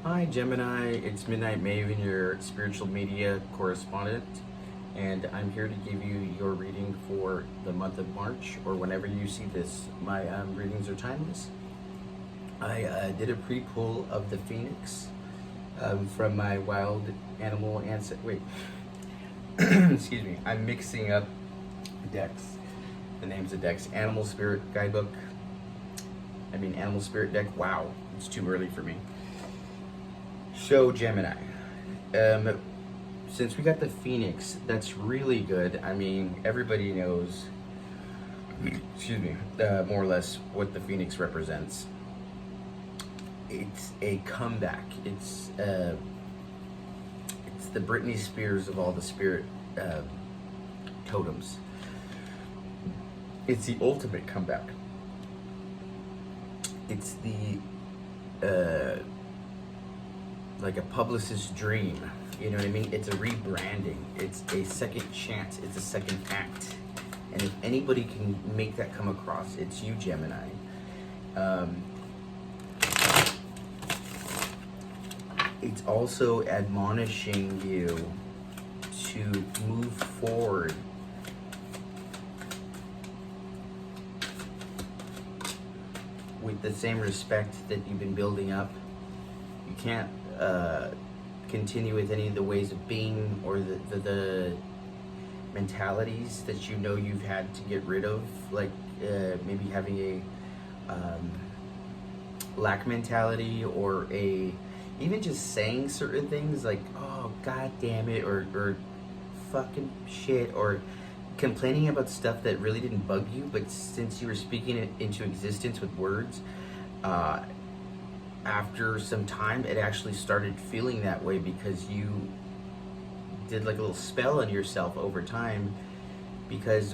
Hi Gemini, it's Midnight Maven, your spiritual media correspondent, and I'm here to give you your reading for the month of March, or whenever you see this. My readings are timeless. I did a pre-pull of the Phoenix from my wild animal ancestor. Wait, excuse me. I'm mixing up decks. The names of decks: Animal Spirit Guidebook. Animal Spirit deck. Wow, it's too early for me. So Gemini, since we got the Phoenix, that's really good. Everybody knows, excuse me, more or less what the Phoenix represents. It's a comeback. It's the Britney Spears of all the spirit totems. It's the ultimate comeback. It's the like a publicist's dream, you know what I mean? It's a rebranding, it's a second chance, it's a second act. And if anybody can make that come across, it's you, Gemini. It's also admonishing you to move forward with the same respect that you've been building up. You can't continue with any of the ways of being or the mentalities that you know you've had to get rid of, like maybe having a lack mentality, or even just saying certain things like, oh god damn it, or fucking shit, or complaining about stuff that really didn't bug you, but since you were speaking it into existence with words, after some time it actually started feeling that way because you did like a little spell on yourself over time. Because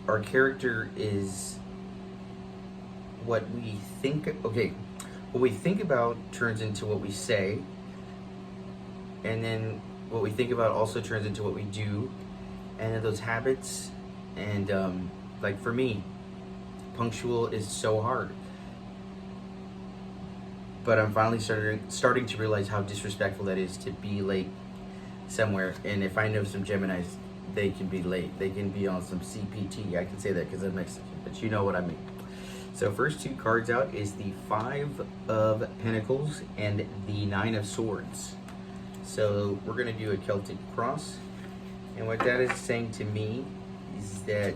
our character is what we think. Okay, what we think about turns into what we say, and then what we think about also turns into what we do, and then those habits. And like for me, punctual is so hard, but I'm finally starting to realize how disrespectful that is to be late somewhere. And if I know some Geminis, they can be late. They can be on some CPT. I can say that because I'm Mexican, but you know what I mean. So first two cards out is the Five of Pentacles and the Nine of Swords. So we're going to do a Celtic cross. And what that is saying to me is that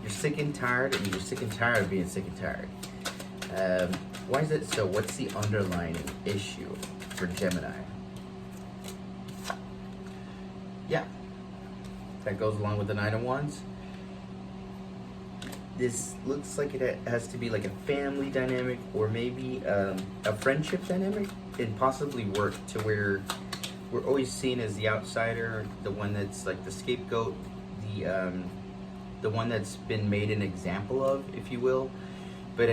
you're sick and tired, and you're sick and tired of being sick and tired. Why is it so? What's the underlying issue for Gemini? Yeah, that goes along with the Nine of Wands. This looks like it has to be like a family dynamic, or maybe a friendship dynamic, and possibly work, to where we're always seen as the outsider, the one that's like the scapegoat, the one that's been made an example of, if you will. But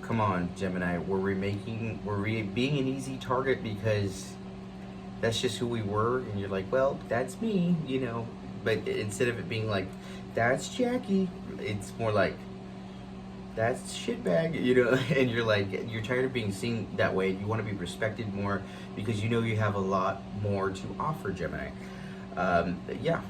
come on, Gemini, we're being an easy target because that's just who we were, and you're like, well, that's me, you know. But instead of it being like, that's Jackie, it's more like, that's shitbag, you know. And you're tired of being seen that way. You want to be respected more because you know you have a lot more to offer, Gemini. Yeah,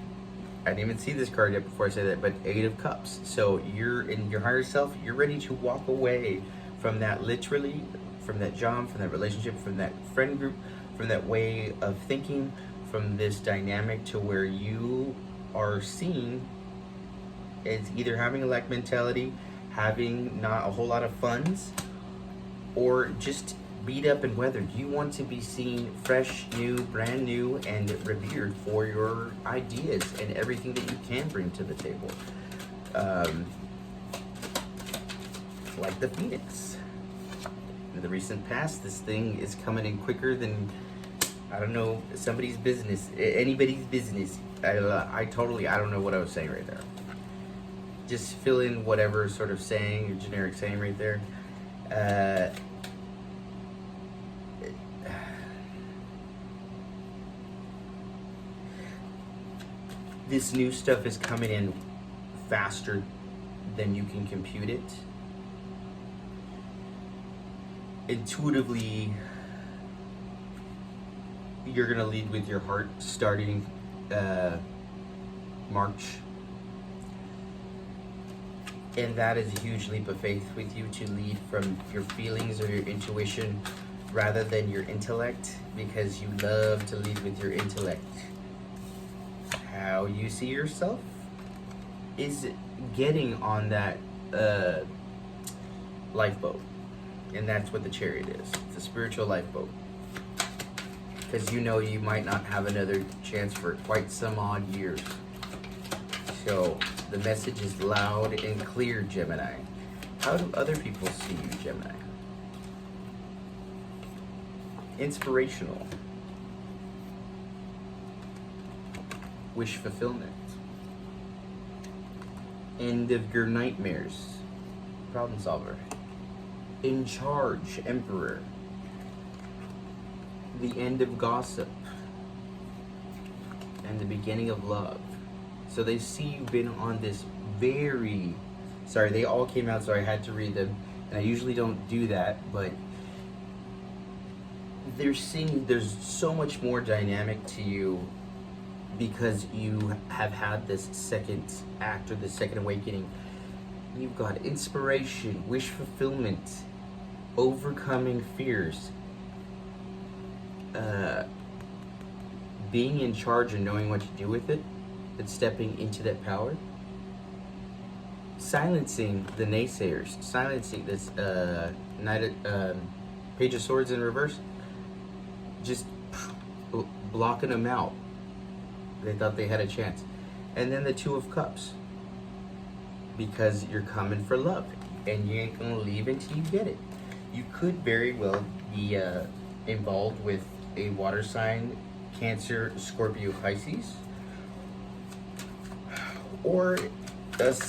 I didn't even see this card yet before I said that, but Eight of Cups. So you're in your higher self. You're ready to walk away from that, literally, from that job, from that relationship, from that friend group, from that way of thinking, from this dynamic, to where you are seen as either having a lack mentality, having not a whole lot of funds, or just beat up and weathered. You want to be seen fresh, new, brand new, and revered for your ideas and everything that you can bring to the table. Like the Phoenix. In the recent past, this thing is coming in quicker than, I don't know, somebody's business, anybody's business. I don't know what I was saying right there. Just fill in whatever sort of saying, or generic saying right there. This new stuff is coming in faster than you can compute it. Intuitively, you're gonna lead with your heart starting March. And that is a huge leap of faith with you to lead from your feelings or your intuition rather than your intellect, because you love to lead with your intellect. How you see yourself is getting on that lifeboat. And that's what the Chariot is. It's a spiritual lifeboat. Because you know you might not have another chance for quite some odd years. So the message is loud and clear, Gemini. How do other people see you, Gemini? Inspirational. Wish fulfillment. End of your nightmares. Problem solver. In charge, Emperor. The end of gossip. And the beginning of love. So they see you've been on this very... Sorry, they all came out, so I had to read them. And I usually don't do that, but... They're seeing there's so much more dynamic to you because you have had this second act or the second awakening. You've got inspiration, wish fulfillment, overcoming fears, being in charge and knowing what to do with it, and stepping into that power, silencing the naysayers, silencing this Page of Swords in reverse, just blocking them out. They thought they had a chance. And then the Two of Cups, because you're coming for love and you ain't gonna leave until you get it. You could very well be involved with a water sign, Cancer, Scorpio, Pisces, or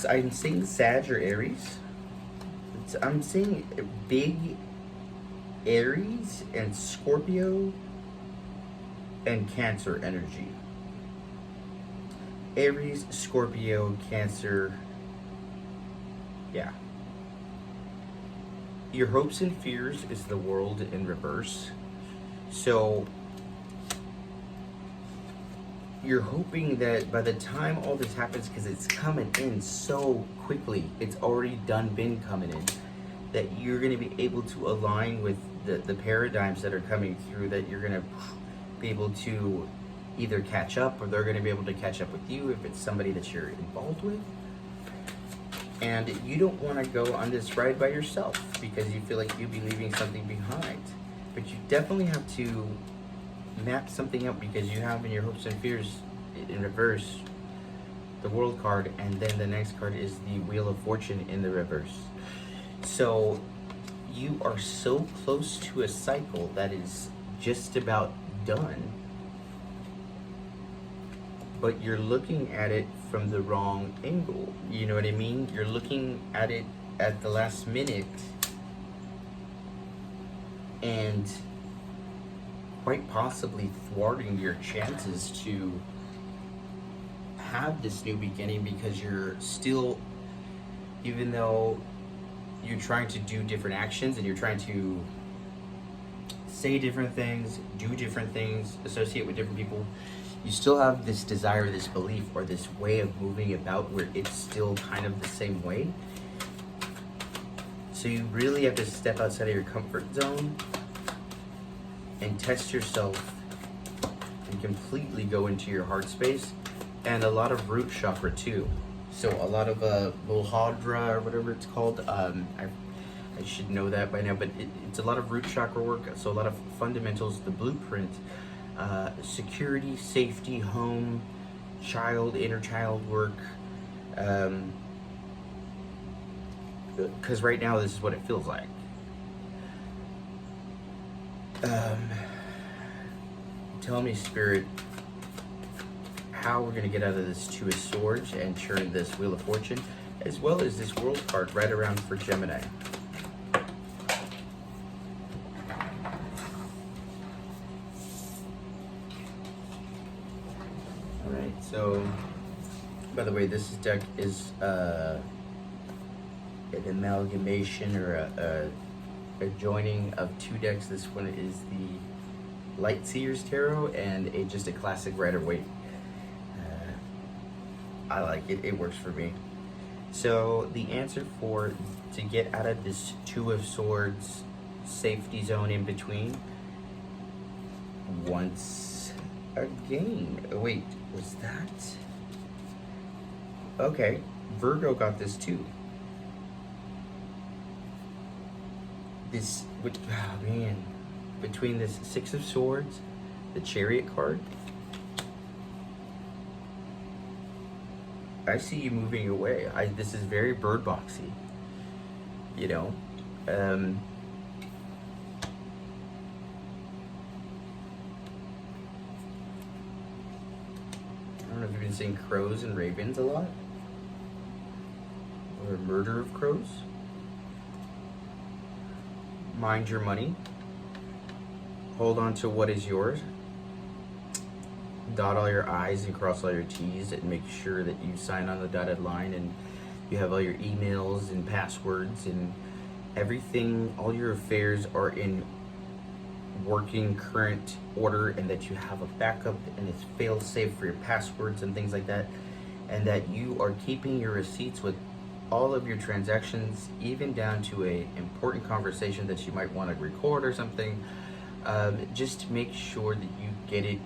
I'm seeing Sag or Aries. I'm seeing big Aries and Scorpio and Cancer energy. Aries, Scorpio, Cancer. Yeah. Your hopes and fears is the World in reverse. So you're hoping that by the time all this happens, because it's coming in so quickly, it's already been coming in, that you're going to be able to align with the paradigms that are coming through, that you're going to be able to either catch up, or they're going to be able to catch up with you if it's somebody that you're involved with. And you don't want to go on this ride by yourself because you feel like you'll be leaving something behind. But you definitely have to map something out, because you have in your hopes and fears in reverse the World card, and then the next card is the Wheel of Fortune in the reverse. So you are so close to a cycle that is just about done, but you're looking at it from the wrong angle. You know what I mean? You're looking at it at the last minute and quite possibly thwarting your chances to have this new beginning, because you're still, even though you're trying to do different actions and you're trying to say different things, do different things, associate with different people, you still have this desire, this belief, or this way of moving about where it's still kind of the same way. So you really have to step outside of your comfort zone and test yourself and completely go into your heart space, and a lot of root chakra too. So a lot of Mulhadra, or whatever it's called, I should know that by now, but it's a lot of root chakra work, so a lot of fundamentals, the blueprint, security, safety, home, child, inner child work, because right now this is what it feels like. Tell me, Spirit, how we're going to get out of this Two of Swords and turn this Wheel of Fortune, as well as this World card right around for Gemini. Alright, so, by the way, this deck is an amalgamation or a joining of two decks. This one is the Light Seers Tarot and just a classic Rider-Waite. I like it. It works for me. So the answer to get out of this Two of Swords safety zone in between, once again. Wait, was that? Okay, Virgo got this too. Oh man, between this Six of Swords, the Chariot card, I see you moving away. This is very Bird Boxy, you know. I don't know if you've been seeing crows and ravens a lot, or murder of crows. Mind your money. Hold on to what is yours. Dot all your I's and cross all your T's, and make sure that you sign on the dotted line and you have all your emails and passwords and everything, all your affairs are in working current order, and that you have a backup and it's fail safe for your passwords and things like that, and that you are keeping your receipts with all of your transactions, even down to a important conversation that you might want to record or something. Just make sure that you get it,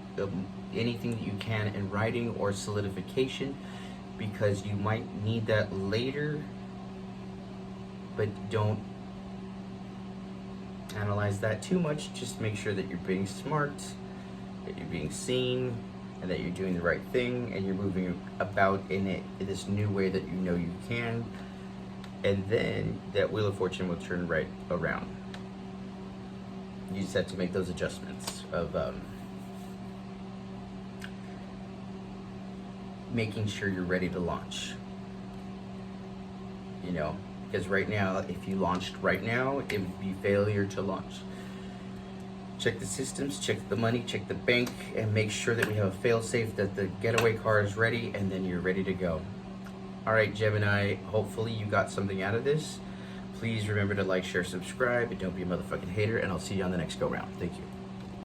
anything that you can in writing or solidification, because you might need that later. But don't analyze that too much. Just make sure that you're being smart, that you're being seen, and that you're doing the right thing, and you're moving about in this new way that you know you can, and then that Wheel of Fortune will turn right around. You just have to make those adjustments of making sure you're ready to launch, you know, because right now, if you launched right now, it would be failure to launch. Check the systems, check the money, check the bank, and make sure that we have a fail-safe, that the getaway car is ready, and then you're ready to go. All right, Gemini, hopefully you got something out of this. Please remember to like, share, subscribe, and don't be a motherfucking hater, and I'll see you on the next go-round. Thank you.